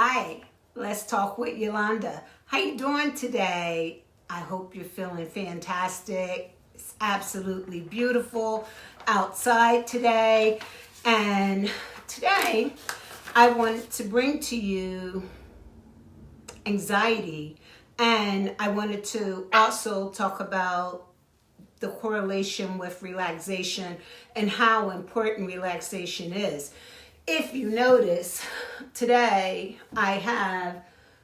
Hi, let's talk with Yolanda. How you doing today? I hope you're feeling fantastic. It's absolutely beautiful outside today. And today I want to bring to you anxiety. And I wanted to also talk about the correlation with relaxation and how important relaxation is. If you notice, today I have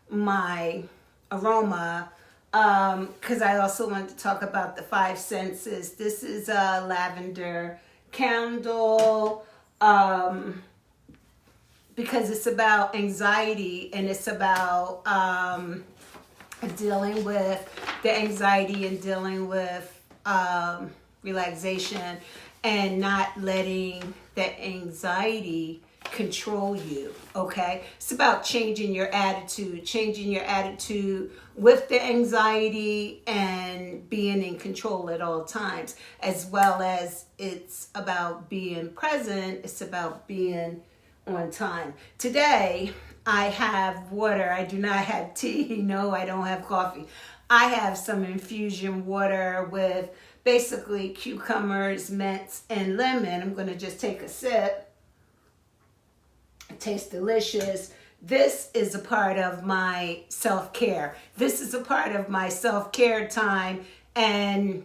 my aroma because I also want to talk about the five senses. This is a lavender candle because it's about anxiety and it's about dealing with the anxiety and dealing with relaxation and not letting the anxiety control you, okay? It's about changing your attitude with the anxiety and being in control at all times, as well as it's about being present, it's about being on time. Today, I have water. I do not have tea. No, I don't have coffee. I have some infusion water with basically cucumbers, mints, and lemon. I'm going to just take a sip. It tastes delicious. This is a part of my self-care. This is a part of my self-care time and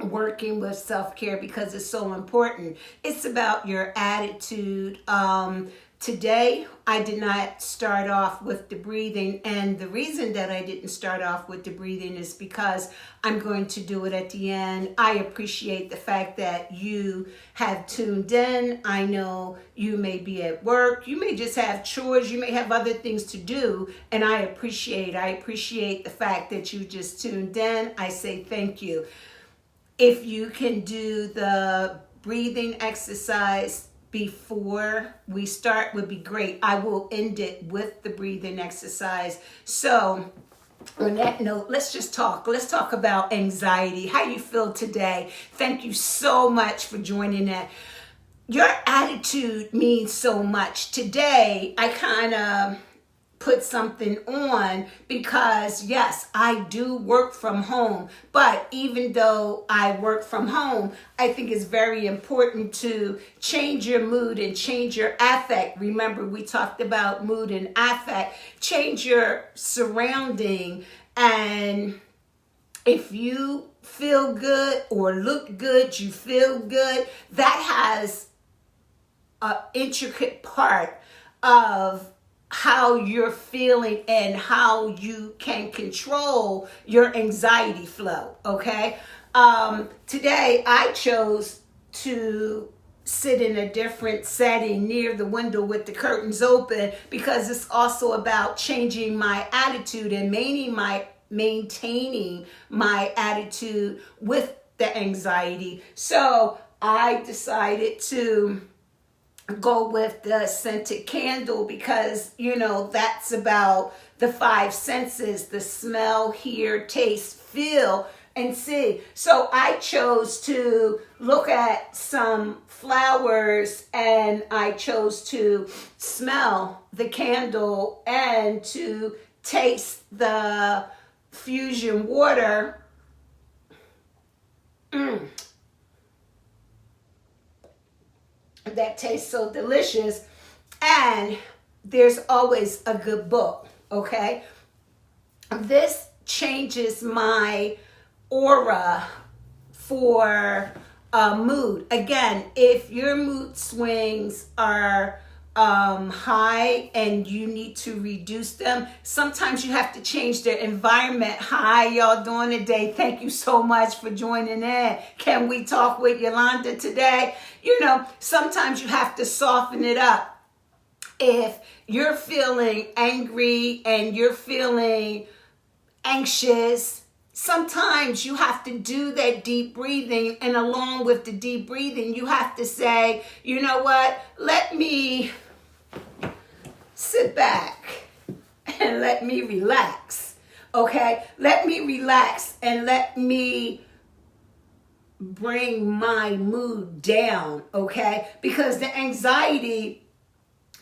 working with self-care because it's so important. It's about your attitude. Today, I did not start off with the breathing, and the reason that I didn't start off with the breathing is because I'm going to do it at the end. I appreciate the fact that you have tuned in. I know you may be at work, you may just have chores, you may have other things to do, and I appreciate the fact that you just tuned in. I say thank you. If you can do the breathing exercise before we start would be great. I will end it with the breathing exercise. So on that note, let's just talk. Let's talk about anxiety. How you feel today? Thank you so much for joining that. Your attitude means so much. Today, I kind of put something on because yes, I do work from home, but even though I work from home, I think it's very important to change your mood and change your affect. Remember, we talked about mood and affect. Change your surrounding, and if you feel good or look good, you feel good, that has an intricate part of how you're feeling and how you can control your anxiety flow, okay? Today, I chose to sit in a different setting near the window with the curtains open because it's also about changing my attitude and maintaining my attitude with the anxiety. So I decided to go with the scented candle because, you know, that's about the five senses: the smell, hear, taste, feel, and see. So I chose to look at some flowers and I chose to smell the candle and to taste the fusion water. That tastes so delicious. And there's always a good book, okay? This changes my aura for mood. Again, if your mood swings are high and you need to reduce them, sometimes you have to change the environment. Hi, y'all doing today? Thank you so much for joining in. Can we talk with Yolanda today? You know, sometimes you have to soften it up. If you're feeling angry and you're feeling anxious, sometimes you have to do that deep breathing, and along with the deep breathing, you have to say, you know what, let me sit back and let me relax, okay? Let me relax and let me bring my mood down, okay? Because the anxiety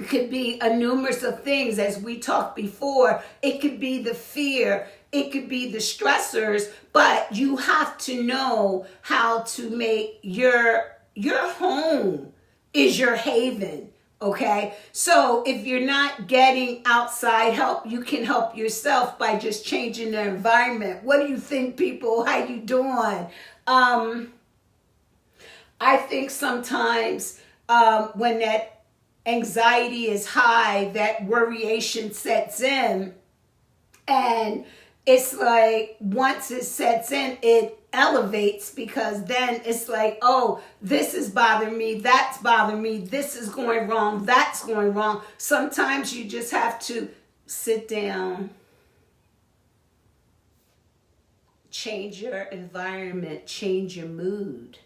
It could be a numerous of things, as we talked before. It could be the fear. It could be the stressors. But you have to know how to make your home is your haven. Okay, so if you're not getting outside help, you can help yourself by just changing the environment. What do you think, people? How you doing? I think sometimes when that anxiety is high, that worryation sets in, and it's like once it sets in, it elevates, because then it's like, oh, this is bothering me, that's bothering me, this is going wrong, that's going wrong. Sometimes you just have to sit down, change your environment, change your mood.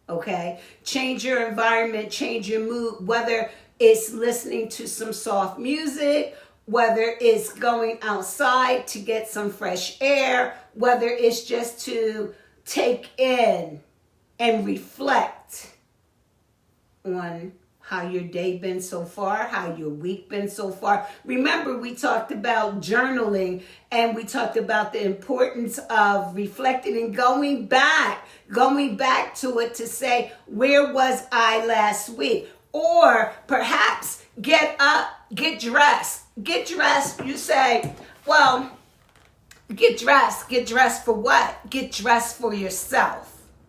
Okay, change your environment, change your mood, whether it's listening to some soft music, whether it's going outside to get some fresh air, whether it's just to take in and reflect on how your day been so far, how your week been so far. Remember, we talked about journaling, and we talked about the importance of reflecting and going back to it to say, where was I last week? Or perhaps get up, get dressed. You say, well, get dressed for what? Get dressed for yourself.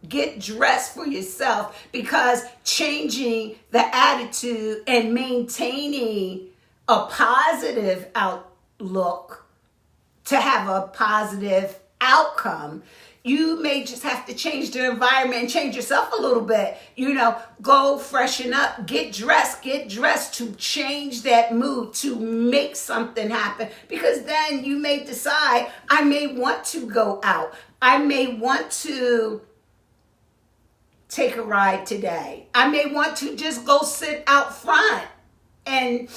Get dressed for yourself, because changing the attitude and maintaining a positive outlook to have a positive outcome, you may just have to change the environment and change yourself a little bit. Go freshen up, get dressed to change that mood, to make something happen. Because then you may decide, I may want to go out. I may want to take a ride today. I may want to just go sit out front and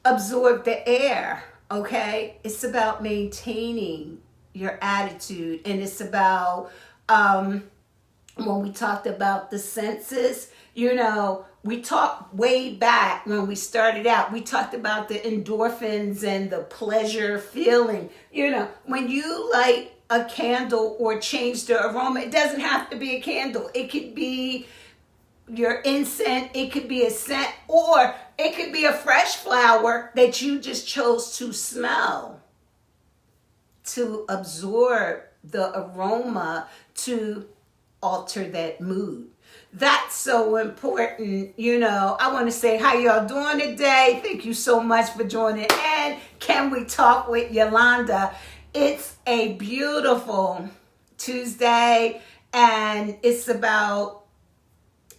absorb the air. Okay? It's about maintaining your attitude, and it's about when we talked about the senses, we talked way back when we started out, we talked about the endorphins and the pleasure feeling. When you light a candle or change the aroma, it doesn't have to be a candle. It could be your incense, it could be a scent, or it could be a fresh flower that you just chose to smell, to absorb the aroma, to alter that mood. That's so important. I want to say, how y'all doing today? Thank you so much for joining in. Can we talk with Yolanda? It's a beautiful Tuesday, and it's about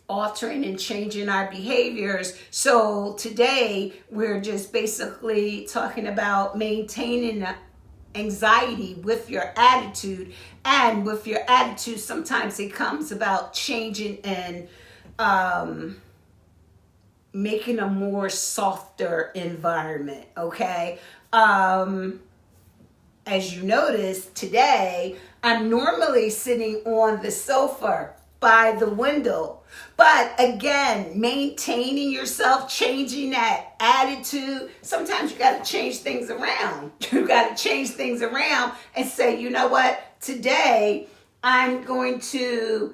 altering and changing our behaviors. So today we're just basically talking about maintaining anxiety with your attitude. And with your attitude, sometimes it comes about changing and making a more softer environment. Okay. As you notice, today I'm normally sitting on the sofa by the window. But again, maintaining yourself, changing that attitude. Sometimes you got to change things around. You got to change things around and say, you know what? Today I'm going to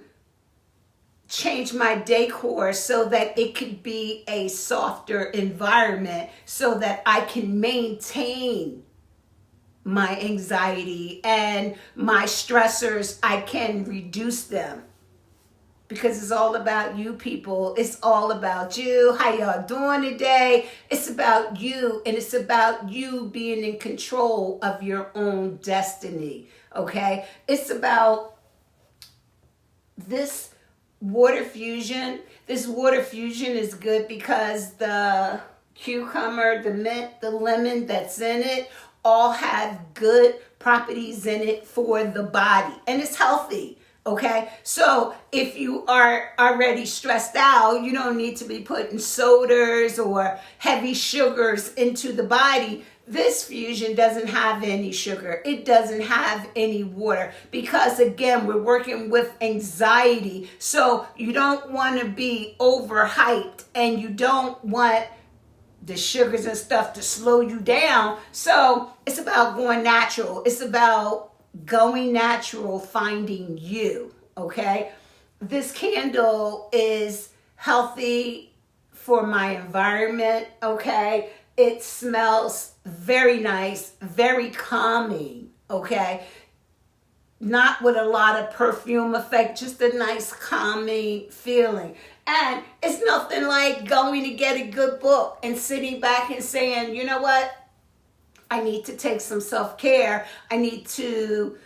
change my decor so that it could be a softer environment, so that I can maintain my anxiety and my stressors. I can reduce them. Because it's all about you, people. It's all about you. How y'all doing today? It's about you, and it's about you being in control of your own destiny, okay? It's about this water fusion. This water fusion is good because the cucumber, the mint, the lemon that's in it all have good properties in it for the body, and it's healthy. Okay, so if you are already stressed out, you don't need to be putting sodas or heavy sugars into the body. This fusion doesn't have any sugar. It doesn't have any water, because again, we're working with anxiety. So you don't want to be overhyped, and you don't want the sugars and stuff to slow you down. So it's about going natural. It's about going natural, finding you, okay? This candle is healthy for my environment, okay? It smells very nice, very calming, okay? Not with a lot of perfume effect, just a nice calming feeling. And it's nothing like going to get a good book and sitting back and saying, you know what? I need to take some self-care. I need to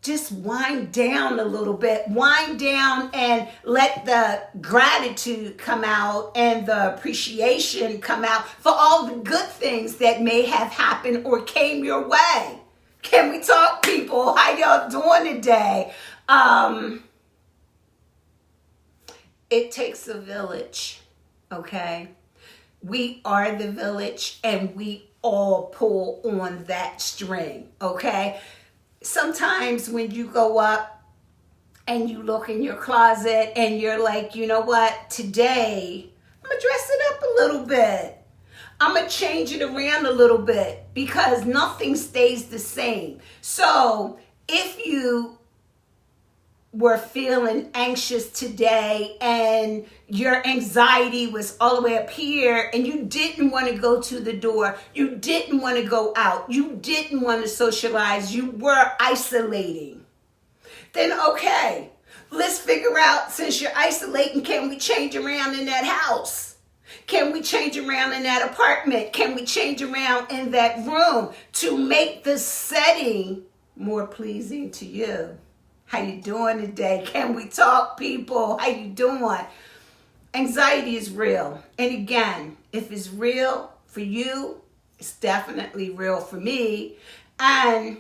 just wind down a little bit. Wind down and let the gratitude come out and the appreciation come out for all the good things that may have happened or came your way. Can we talk, people? How y'all doing today? It takes a village, okay? We are the village, and we all pull on that string, okay? Sometimes when you go up and you look in your closet and you're like, you know what? Today, I'm going to dress it up a little bit. I'm going to change it around a little bit because nothing stays the same. So if you were feeling anxious today and your anxiety was all the way up here and you didn't want to go to the door, you didn't want to go out, you didn't want to socialize, you were isolating, then okay, let's figure out, since you're isolating, can we change around in that house? Can we change around in that apartment? Can we change around in that room to make the setting more pleasing to you? How you doing today? Can we talk, people? How you doing? Anxiety is real. And again, if it's real for you, it's definitely real for me. And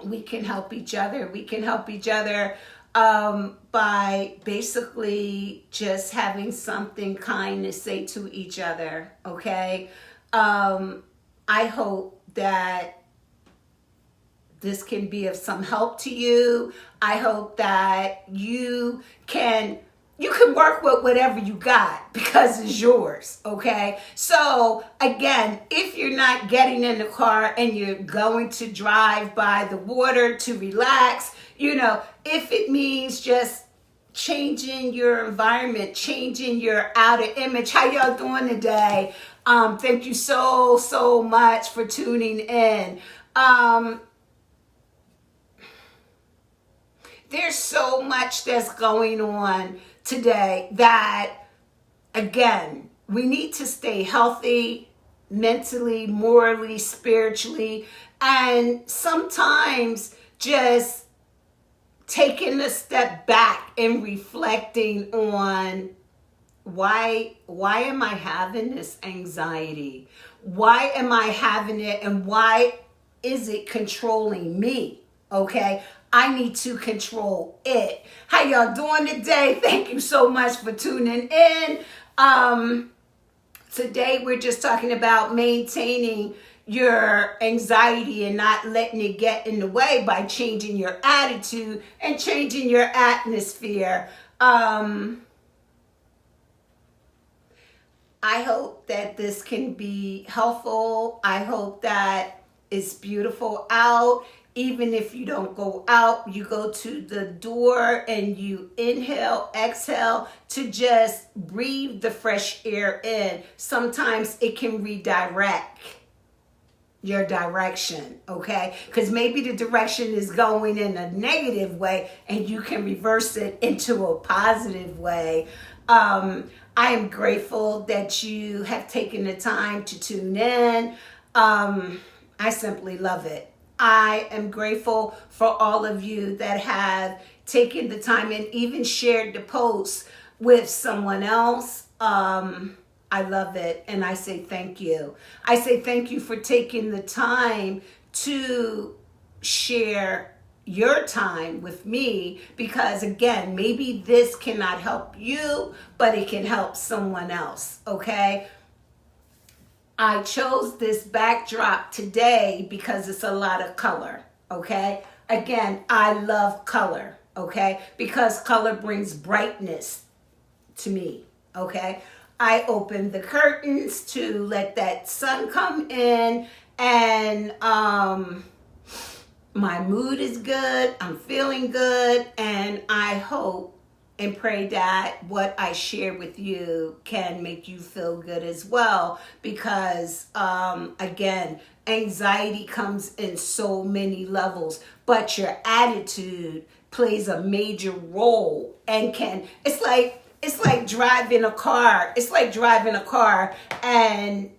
we can help each other. We can help each other by basically just having something kind to say to each other, okay? I hope that this can be of some help to you. I hope that you can work with whatever you got because it's yours, okay? So again, if you're not getting in the car and you're going to drive by the water to relax, you know, if it means just changing your environment, changing your outer image. How y'all doing today? Thank you so much for tuning in. There's so much that's going on today that, again, we need to stay healthy mentally, morally, spiritually, and sometimes just taking a step back and reflecting on why am I having this anxiety? Why am I having it, and why is it controlling me? Okay, I need to control it. How y'all doing today? Thank you so much for tuning in. Today we're just talking about maintaining your anxiety and not letting it get in the way by changing your attitude and changing your atmosphere. I hope that this can be helpful. I hope that it's beautiful out. Even if you don't go out, you go to the door and you inhale, exhale to just breathe the fresh air in. Sometimes it can redirect your direction, okay? Because maybe the direction is going in a negative way and you can reverse it into a positive way. I am grateful that you have taken the time to tune in. I simply love it. I am grateful for all of you that have taken the time and even shared the post with someone else. I love it, and I say thank you. I say thank you for taking the time to share your time with me, because again, maybe this cannot help you, but it can help someone else, okay? I chose this backdrop today because it's a lot of color, okay? Again, I love color, okay? Because color brings brightness to me, okay? I open the curtains to let that sun come in, and my mood is good. I'm feeling good, and I hope and pray that what I share with you can make you feel good as well, because again, anxiety comes in so many levels, but your attitude plays a major role, and it's like driving a car. It's like driving a car and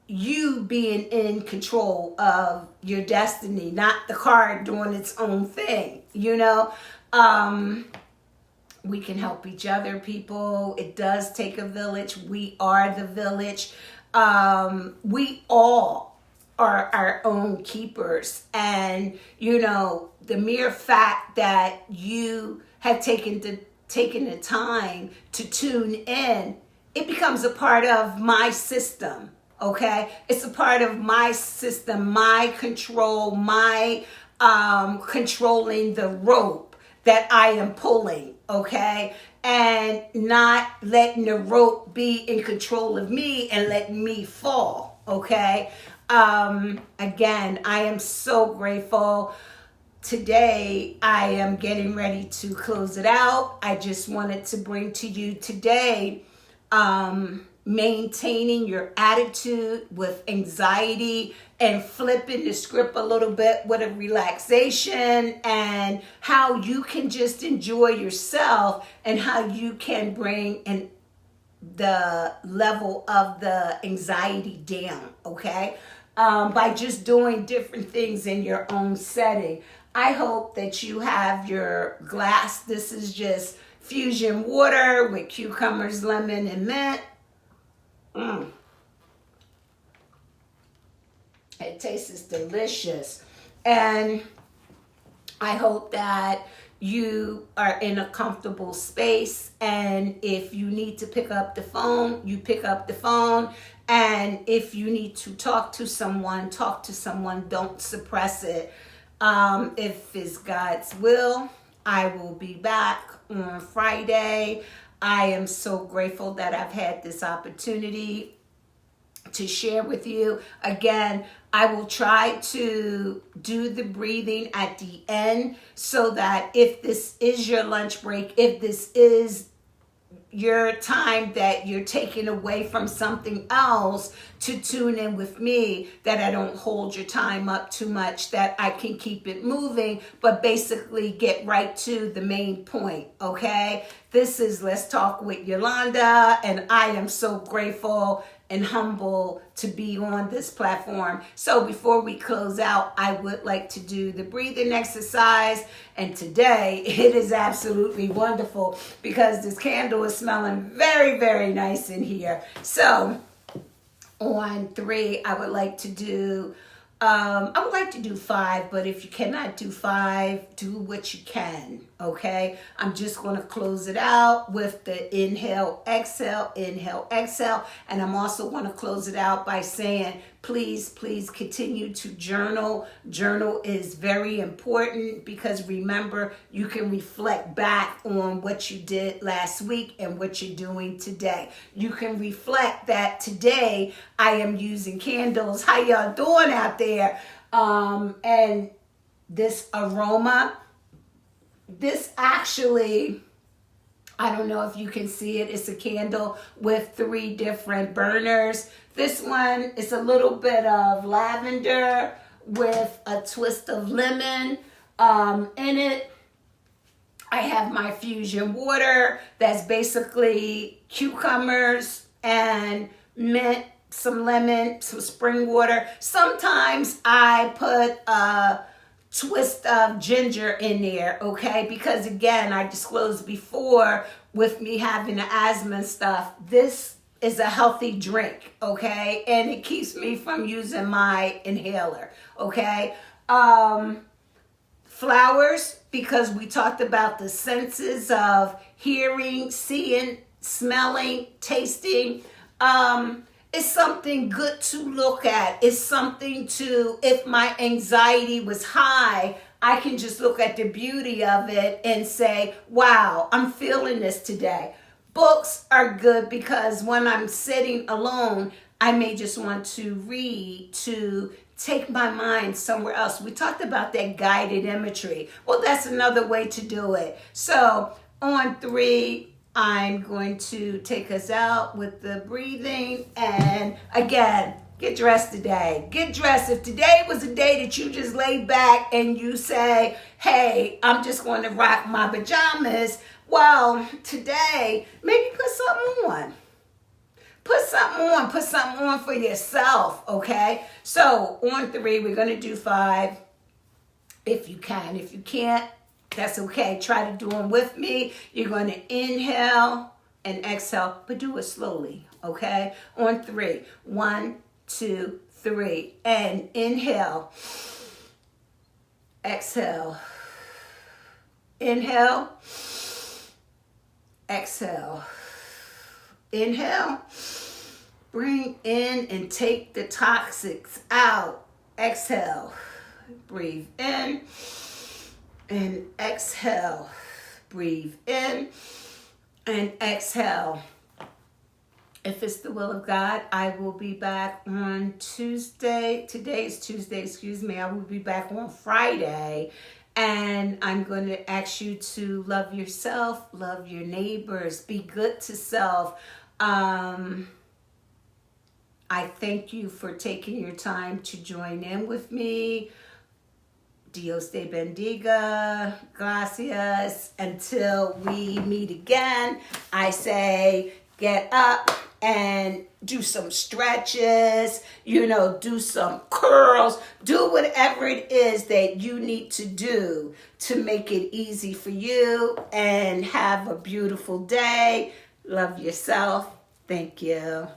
you being in control of your destiny, not the car doing its own thing, we can help each other, people. It does take a village. We are the village. We all are our own keepers. And, the mere fact that you have taken the time to tune in, it becomes a part of my system, okay? It's a part of my system, my control, my controlling the rope that I am pulling, okay? And not letting the rope be in control of me and letting me fall, okay? Again, I am so grateful. Today, I am getting ready to close it out. I just wanted to bring to you today, maintaining your attitude with anxiety and flipping the script a little bit with a relaxation, and how you can just enjoy yourself and how you can bring the level of the anxiety down, okay? By just doing different things in your own setting. I hope that you have your glass. This is just fusion water with cucumbers, lemon, and mint. It tastes delicious. And I hope that you are in a comfortable space. And if you need to pick up the phone, you pick up the phone. And if you need to talk to someone, talk to someone. Don't suppress it. If it's God's will, I will be back on Friday. I am so grateful that I've had this opportunity to share with you. Again, I will try to do the breathing at the end, so that if this is your lunch break, if this is your time that you're taking away from something else to tune in with me, that I don't hold your time up too much, that I can keep it moving, but basically get right to the main point, okay? This is Let's Talk with Yolanda, and I am so grateful and humble to be on this platform. So before we close out, I would like to do the breathing exercise. And today it is absolutely wonderful because this candle is smelling very, very nice in here. So on 3, I would like to do 5, but if you cannot do 5, do what you can, okay? I'm just going to close it out with the inhale, exhale, and I'm also going to close it out by saying, please continue to journal. Journal is very important, because remember, you can reflect back on what you did last week and what you're doing today. You can reflect that today I am using candles. How y'all doing out there? And this aroma, this actually, I don't know if you can see it. It's a candle with 3 different burners. This one is a little bit of lavender with a twist of lemon in it. I have my fusion water that's basically cucumbers and mint, some lemon, some spring water. Sometimes I put a twist of ginger in there, okay? Because again, I disclosed before, with me having the asthma and stuff, this is a healthy drink, okay? And it keeps me from using my inhaler, okay? Flowers, because we talked about the senses of hearing, seeing, smelling, tasting. It's something good to look at. It's something to, if my anxiety was high, I can just look at the beauty of it and say, wow, I'm feeling this today. Books are good because when I'm sitting alone, I may just want to read to take my mind somewhere else. We talked about that guided imagery. Well, that's another way to do it. So on 3, I'm going to take us out with the breathing. And again, get dressed today. Get dressed. If today was a day that you just lay back and you say, hey, I'm just going to rock my pajamas. Well, today, maybe put something on. Put something on for yourself, okay? So on 3, we're going to do 5 if you can. If you can't, that's okay. Try to do them with me. You're going to inhale and exhale, but do it slowly, okay? On 3, 1, 2, 3, and inhale, exhale, inhale, exhale. Inhale, bring in and take the toxics out. Exhale, breathe in and exhale. Breathe in and exhale. If it's the will of God, I will be back on Tuesday. Today is Tuesday, excuse me. I will be back on Friday. And I'm going to ask you to love yourself, love your neighbors, be good to self. I thank you for taking your time to join in with me. Dios te bendiga. Gracias. Until we meet again, I say get up and do some stretches, do some curls, do whatever it is that you need to do to make it easy for you, and have a beautiful day. Love yourself. Thank you.